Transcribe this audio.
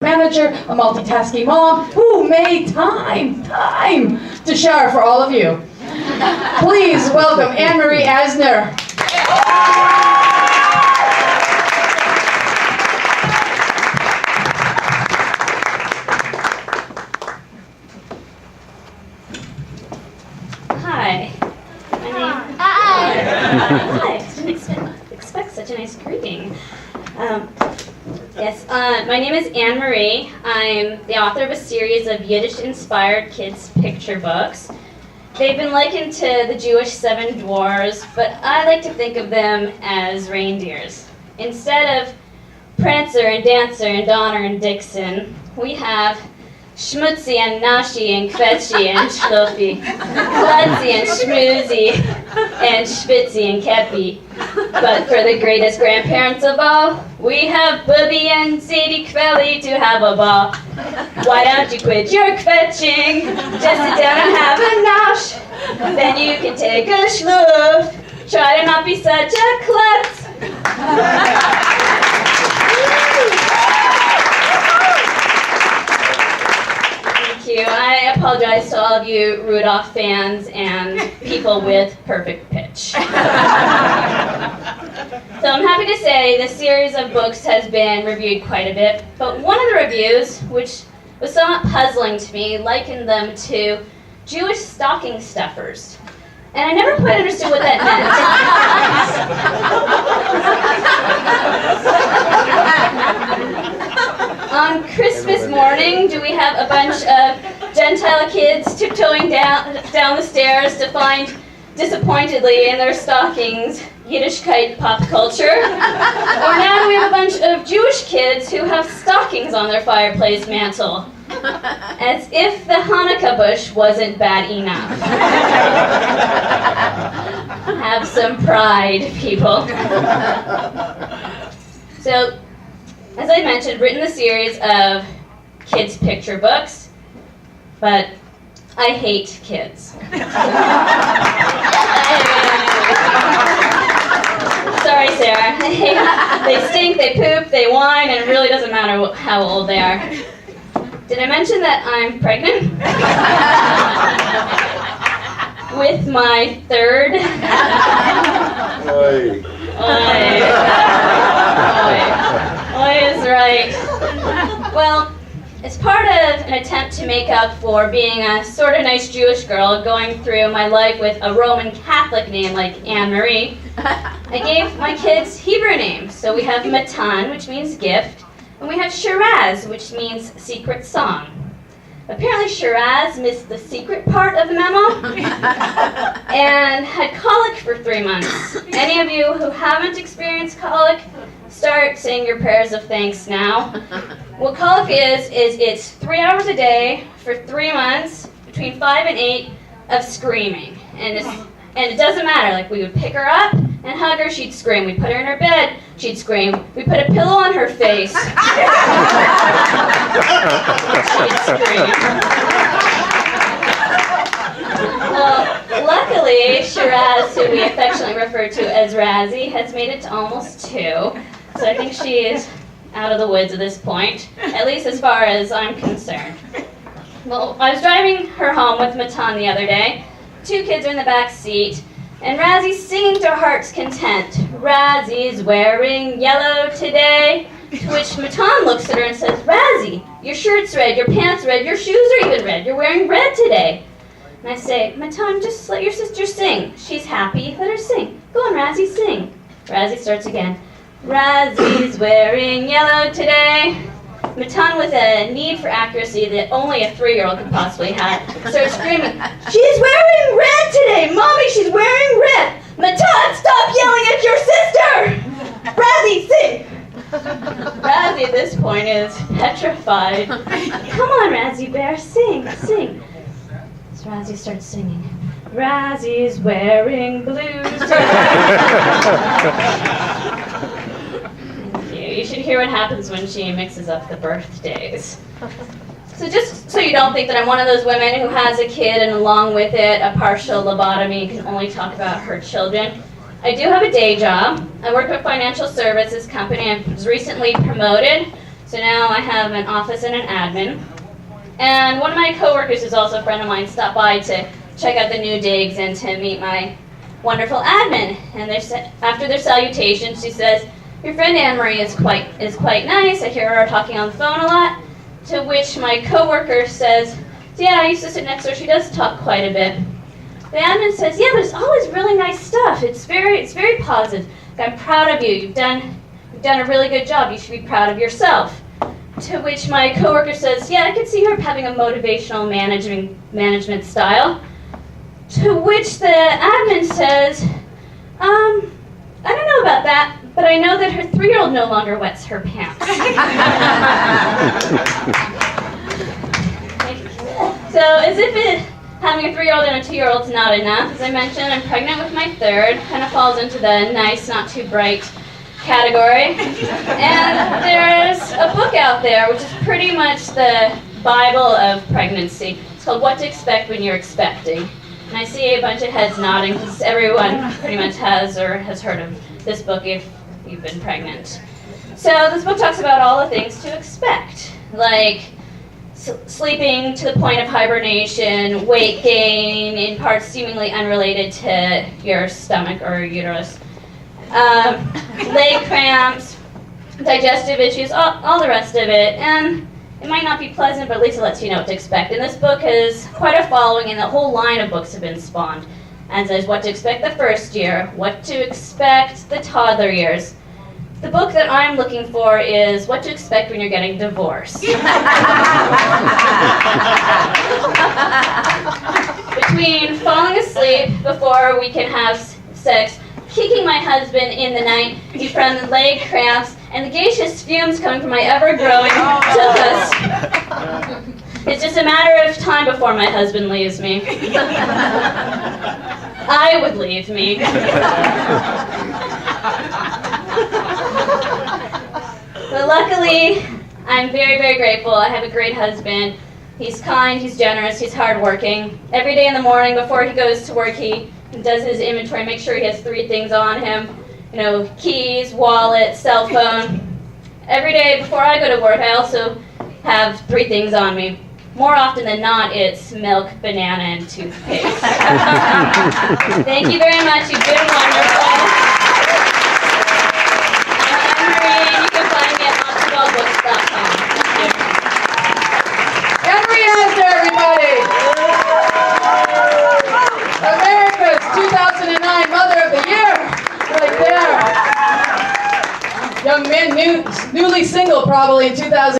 manager, a multitasking mom who made time to shower for all of you. Please welcome Anne-Marie Asner. Hi. Hi. Didn't expect such a nice greeting. My name is Anne-Marie. I'm the author of a series of Yiddish-inspired kids' picture books. They've been likened to the Jewish seven dwarves, but I like to think of them as reindeers. Instead of Prancer and Dancer and Donner and Dixon, we have Schmutzy and Nashi and Quetschi and Schluffi, Klutzy and Schmoozy and Spitzy and Keppy. But for the greatest grandparents of all, we have Bubby and Sadie Quelly to have a ball. Why don't you quit your kvetching? Just sit down and have a nosh. Then you can take a schluff. Try to not be such a klutz. I apologize to all of you Rudolph fans and people with perfect pitch. So I'm happy to say this series of books has been reviewed quite a bit, but one of the reviews, which was somewhat puzzling to me, likened them to Jewish stocking stuffers. And I never quite understood what that meant. On Christmas morning, do we have a bunch of Gentile kids tiptoeing down the stairs to find, disappointedly, in their stockings, Yiddishkeit pop culture? Or now do we have a bunch of Jewish kids who have stockings on their fireplace mantle? As if the Hanukkah bush wasn't bad enough. Have some pride, people. So, as I mentioned, written a series of kids' picture books, but I hate kids. Sorry, Sarah. They stink, they poop, they whine, and it really doesn't matter how old they are. Did I mention that I'm pregnant? With my third. Oi is right. Well, as part of an attempt to make up for being a sort of nice Jewish girl going through my life with a Roman Catholic name like Anne-Marie, I gave my kids Hebrew names. So we have Matan, which means gift, and we have Shiraz, which means secret song. Apparently Shiraz missed the secret part of the memo and had colic for 3 months. Any of you who haven't experienced colic, start saying your prayers of thanks now. What colic is it's 3 hours a day for 3 months, between 5 and 8, of screaming. And it doesn't matter, like we would pick her up and hug her, she'd scream. We'd put her in her bed, she'd scream. We put a pillow on her face. She'd scream. Well, luckily, Shiraz, who we affectionately refer to as Razzie, has made it to almost 2. So I think she is out of the woods at this point, at least as far as I'm concerned. Well, I was driving her home with Matan the other day. 2 kids are in the back seat, and Razzie's singing to her heart's content. Razzie's wearing yellow today. To which Matan looks at her and says, Razzie, your shirt's red, your pants red, your shoes are even red. You're wearing red today. And I say, Matan, just let your sister sing. She's happy, let her sing. Go on, Razzie, sing. Razzie starts again. Razzie's wearing yellow today. Matan, with a need for accuracy that only a 3-year-old could possibly have, starts screaming, she's wearing red today! Mommy, she's wearing red! Matan, stop yelling at your sister! Razzie, sing! Razzie at this point is petrified. Come on, Razzie Bear, sing, sing. So Razzie starts singing. Razzie's wearing blues today. You should hear what happens when she mixes up the birthdays. So just so you don't think that I'm one of those women who has a kid and along with it a partial lobotomy can only talk about her children, I do have a day job. I work for a financial services company. I was recently promoted, so So now I have an office and an admin. And one of my coworkers, who's also a friend of mine, stopped by to check out the new digs and to meet my wonderful admin. And after their salutation, she says, "Your friend Anne-Marie is quite nice. I hear her talking on the phone a lot." To which my coworker says, "Yeah, I used to sit next to her. She does talk quite a bit." The admin says, "Yeah, but it's always really nice stuff. It's very positive. I'm proud of you. You've done a really good job. You should be proud of yourself." To which my coworker says, "Yeah, I could see her having a motivational management style." To which the admin says, "I don't know about that, but I know that her 3-year-old no longer wets her pants." So as if having a 3-year-old and a 2-year-old is not enough, as I mentioned, I'm pregnant with my third. Kind of falls into the nice, not too bright category. And there's a book out there which is pretty much the Bible of pregnancy. It's called What to Expect When You're Expecting. And I see a bunch of heads nodding because everyone pretty much has or has heard of this book if you've been pregnant. So this book talks about all the things to expect, like sleeping to the point of hibernation, weight gain in parts seemingly unrelated to your stomach or uterus, leg cramps, digestive issues, all the rest of it. And it might not be pleasant, but at least it lets you know what to expect. And this book has quite a following, and the whole line of books have been spawned. And says what to expect the first year, what to expect the toddler years. The book that I'm looking for is What to Expect When You're Getting Divorced. Between falling asleep before we can have sex, kicking my husband in the night from the leg cramps, and the gaseous fumes coming from my ever-growing tuchus. It's just a matter of time before my husband leaves me. I would leave me. But luckily, I'm very, very grateful. I have a great husband. He's kind, he's generous, he's hardworking. Every day in the morning before he goes to work, he does his inventory, make sure he has 3 things on him. You know, keys, wallet, cell phone. Every day before I go to work, I also have 3 things on me. More often than not, it's milk, banana, and toothpaste. Thank you very much. You've been wonderful. I'm Anne-Marie, and you can find me at MatzahBallBooks.com. Anne-Marie Asner, everybody! America's 2009 Mother of the Year, right there. Young man, newly single probably in 2000.